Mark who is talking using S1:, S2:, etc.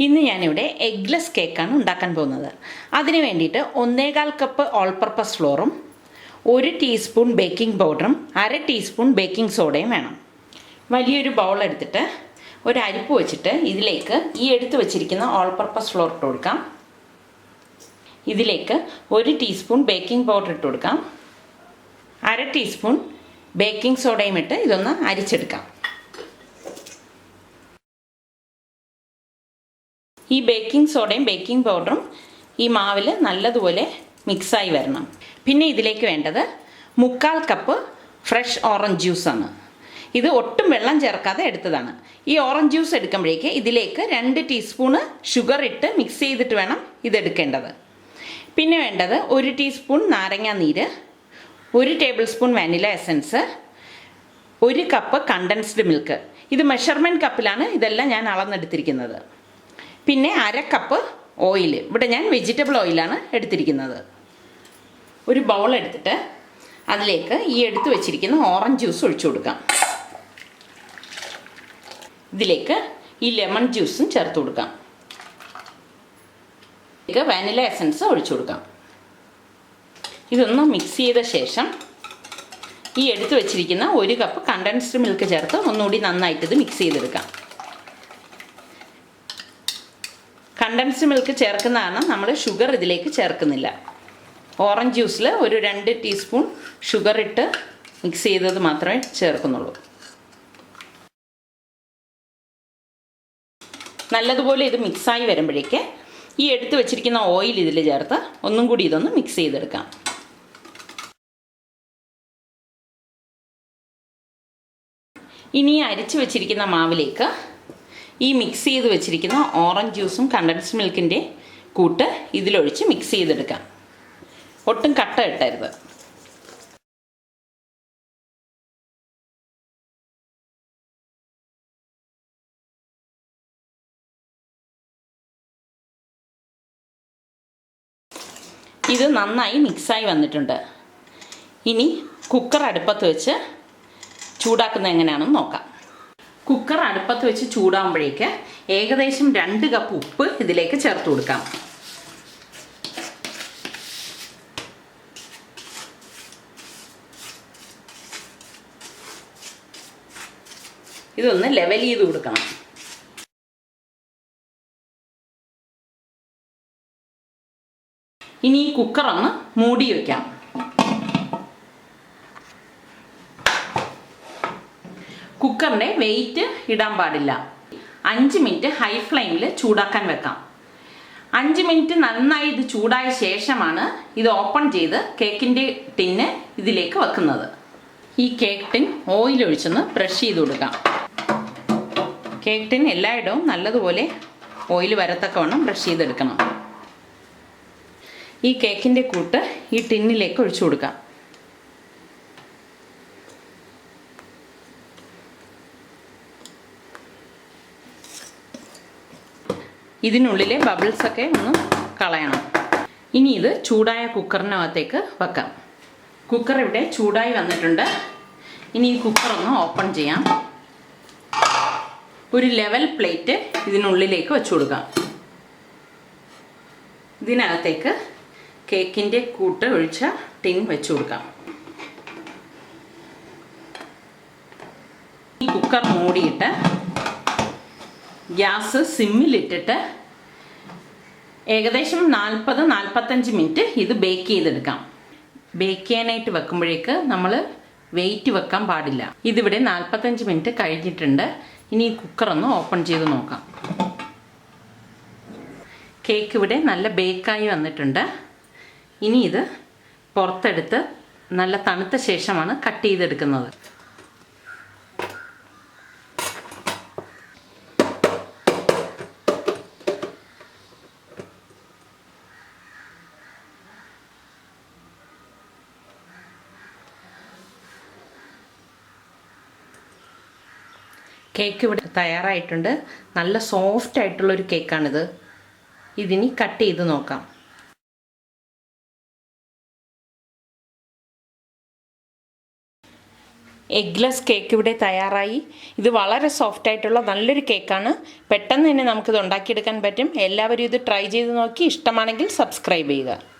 S1: ഇന്ന് ഞാനിവിടെ എഗ്ലെസ് കേക്കാണ് ഉണ്ടാക്കാൻ പോകുന്നത്. അതിന് വേണ്ടിയിട്ട് 1.25 കപ്പ് ഓൾ പർപ്പസ് ഫ്ലോറും 1 ടീസ്പൂൺ ബേക്കിംഗ് പൗഡറും 1/2 ടീസ്പൂൺ ബേക്കിംഗ് സോഡയും വേണം. വലിയൊരു ബൗൾ എടുത്തിട്ട് ഒരു അരിപ്പ് വെച്ചിട്ട് ഇതിലേക്ക് ഈ എടുത്ത് വെച്ചിരിക്കുന്ന ഓൾ പർപ്പസ് ഫ്ലോർ ഇട്ട് കൊടുക്കാം. ഇതിലേക്ക് 1 ടീസ്പൂൺ ബേക്കിംഗ് പൗഡർ ഇട്ട് കൊടുക്കാം. 1/2 ടീസ്പൂൺ ബേക്കിംഗ് സോഡയും ഇട്ട് ഇതൊന്ന് അരിച്ചെടുക്കാം. ഈ ബേക്കിംഗ് സോഡയും ബേക്കിംഗ് പൗഡറും ഈ മാവിൽ നല്ലതുപോലെ മിക്സായി വരണം. പിന്നെ ഇതിലേക്ക് വേണ്ടത് 3/4 കപ്പ് ഫ്രഷ് ഓറഞ്ച് ജ്യൂസാണ്. ഇത് ഒട്ടും വെള്ളം ചേർക്കാതെ എടുത്തതാണ്. ഈ ഓറഞ്ച് ജ്യൂസ് എടുക്കുമ്പോഴേക്ക് ഇതിലേക്ക് 2 ടീസ്പൂണ് ഷുഗർ ഇട്ട് മിക്സ് ചെയ്തിട്ട് വേണം ഇതെടുക്കേണ്ടത്. പിന്നെ വേണ്ടത് 1 ടീസ്പൂൺ നാരങ്ങാ നീര്, 1 table spoon vanilla essence, 1 cup condensed milk. ഇത് മെഷർമെൻറ്റ് കപ്പിലാണ് ഇതെല്ലാം ഞാൻ അളന്നെടുത്തിരിക്കുന്നത്. പിന്നെ 1/2 കപ്പ് ഓയിൽ. ഇവിടെ ഞാൻ വെജിറ്റബിൾ ഓയിലാണ് എടുത്തിരിക്കുന്നത്. ഒരു ബൗൾ എടുത്തിട്ട് അതിലേക്ക് ഈ എടുത്ത് വെച്ചിരിക്കുന്ന ഓറഞ്ച് ജ്യൂസ് ഒഴിച്ചു കൊടുക്കാം. ഇതിലേക്ക് ഈ ലെമൺ ജ്യൂസും ചേർത്ത് കൊടുക്കാം. ഇതിലേക്ക് വാനില എസൻസ് ഒഴിച്ചു കൊടുക്കാം. ഇതൊന്ന് മിക്സ് ചെയ്ത ശേഷം ഈ എടുത്ത് വെച്ചിരിക്കുന്ന 1 കപ്പ് കണ്ടൻസ്ഡ് മിൽക്ക് ചേർത്ത് ഒന്നുകൂടി നന്നായിട്ട് ഇത് മിക്സ് ചെയ്തെടുക്കാം. കണ്ടൻസ്ഡ് മിൽക്ക് ചേർക്കുന്ന കാരണം നമ്മൾ ഷുഗർ ഇതിലേക്ക് ചേർക്കുന്നില്ല. ഓറഞ്ച് ജ്യൂസിൽ ഒരു 2 ടീസ്പൂൺ ഷുഗർ ഇട്ട് മിക്സ് ചെയ്തത് മാത്രമേ ചേർക്കുന്നുള്ളൂ. നല്ലതുപോലെ ഇത് മിക്സായി വരുമ്പോഴേക്ക് ഈ എടുത്ത് വെച്ചിരിക്കുന്ന ഓയിൽ ഇതിൽ ചേർത്ത് ഒന്നും കൂടി ഇതൊന്ന് മിക്സ് ചെയ്തെടുക്കാം. ഇനി അരിച്ച് വെച്ചിരിക്കുന്ന മാവിലേക്ക് ഈ മിക്സ് ചെയ്ത് വെച്ചിരിക്കുന്ന ഓറഞ്ച് ജ്യൂസും കണ്ടൻസ്ഡ് മിൽക്കിൻ്റെ കൂട്ട് ഇതിലൊഴിച്ച് മിക്സ് ചെയ്തെടുക്കാം. ഒട്ടും കട്ട ഇട്ടരുത്. ഇത് നന്നായി മിക്സായി വന്നിട്ടുണ്ട്. ഇനി കുക്കർ അടുപ്പത്ത് വെച്ച് ചൂടാക്കുന്നത് എങ്ങനെയാണെന്ന് നോക്കാം. കുക്കർ അടുപ്പത്ത് വെച്ച് ചൂടാകുമ്പോഴേക്ക് ഏകദേശം 2 കപ്പ് ഉപ്പ് ഇതിലേക്ക് ചേർത്ത് കൊടുക്കാം. ഇതൊന്ന് ലെവൽ ചെയ്ത് കൊടുക്കണം. ഇനി ഈ കുക്കർ ഒന്ന് മൂടി വയ്ക്കാം. കുക്കറിൻ്റെ വെയിറ്റ് ഇടാൻ പാടില്ല. 5 മിനിറ്റ് ഹൈ ഫ്ലെയിമിൽ ചൂടാക്കാൻ വെക്കാം. 5 മിനിറ്റ് നന്നായി ഇത് ചൂടായ ശേഷമാണ് ഇത് ഓപ്പൺ ചെയ്ത് കേക്കിൻ്റെ ടിന്ന് ഇതിലേക്ക് വെക്കുന്നത്. ഈ കേക്ക് ടിൻ ഓയിൽ ഒഴിച്ചൊന്ന് ബ്രഷ് ചെയ്ത് കൊടുക്കാം. കേക്ക് ടിൻ എല്ലായിടവും നല്ലതുപോലെ ഓയിൽ വരത്തക്കവണ്ണം ബ്രഷ് ചെയ്തെടുക്കണം. ഈ കേക്കിൻ്റെ കൂട്ട് ഈ ടിന്നിലേക്ക് ഒഴിച്ചു കൊടുക്കാം. ഇതിനുള്ളിലെ ബബിൾസൊക്കെ ഒന്ന് കളയണം. ഇനി ഇത് ചൂടായ കുക്കറിനകത്തേക്ക് വെക്കാം. കുക്കർ ഇവിടെ ചൂടായി വന്നിട്ടുണ്ട്. ഇനി ഈ കുക്കറൊന്ന് ഓപ്പൺ ചെയ്യാം. ഒരു ലെവൽ പ്ലേറ്റ് ഇതിനുള്ളിലേക്ക് വെച്ചു കൊടുക്കാം. ഇതിനകത്തേക്ക് കേക്കിൻ്റെ കൂട്ട് ഒഴിച്ച ടിൻ വെച്ചു കൊടുക്കാം. ഈ കുക്കർ മൂടിയിട്ട് ഗ്യാസ് സിമ്മിലിട്ടിട്ട് ഏകദേശം 40-45 മിനിറ്റ് ഇത് ബേക്ക് ചെയ്തെടുക്കാം. ബേക്ക് ചെയ്യാനായിട്ട് വെക്കുമ്പോഴേക്ക് നമ്മൾ വെയിറ്റ് വെക്കാൻ പാടില്ല. ഇതിവിടെ 45 മിനിറ്റ് കഴിഞ്ഞിട്ടുണ്ട്. ഇനി ഈ കുക്കറൊന്ന് ഓപ്പൺ ചെയ്ത് നോക്കാം. കേക്ക് ഇവിടെ നല്ല ബേക്കായി വന്നിട്ടുണ്ട്. ഇനി ഇത് പുറത്തെടുത്ത് നല്ല തണുത്ത ശേഷമാണ് കട്ട് ചെയ്തെടുക്കുന്നത്. കേക്ക് ഇവിടെ തയ്യാറായിട്ടുണ്ട്. നല്ല സോഫ്റ്റ് ആയിട്ടുള്ളൊരു കേക്കാണിത്. ഇതിനി കട്ട് ചെയ്ത് നോക്കാം. എഗ്ലെസ് കേക്ക് ഇവിടെ തയ്യാറായി. ഇത് വളരെ സോഫ്റ്റ് ആയിട്ടുള്ള നല്ലൊരു കേക്കാണ്. പെട്ടെന്ന് തന്നെ നമുക്കിത് ഉണ്ടാക്കിയെടുക്കാൻ പറ്റും. എല്ലാവരും ഇത് ട്രൈ ചെയ്ത് നോക്കി ഇഷ്ടമാണെങ്കിൽ സബ്സ്ക്രൈബ് ചെയ്യുക.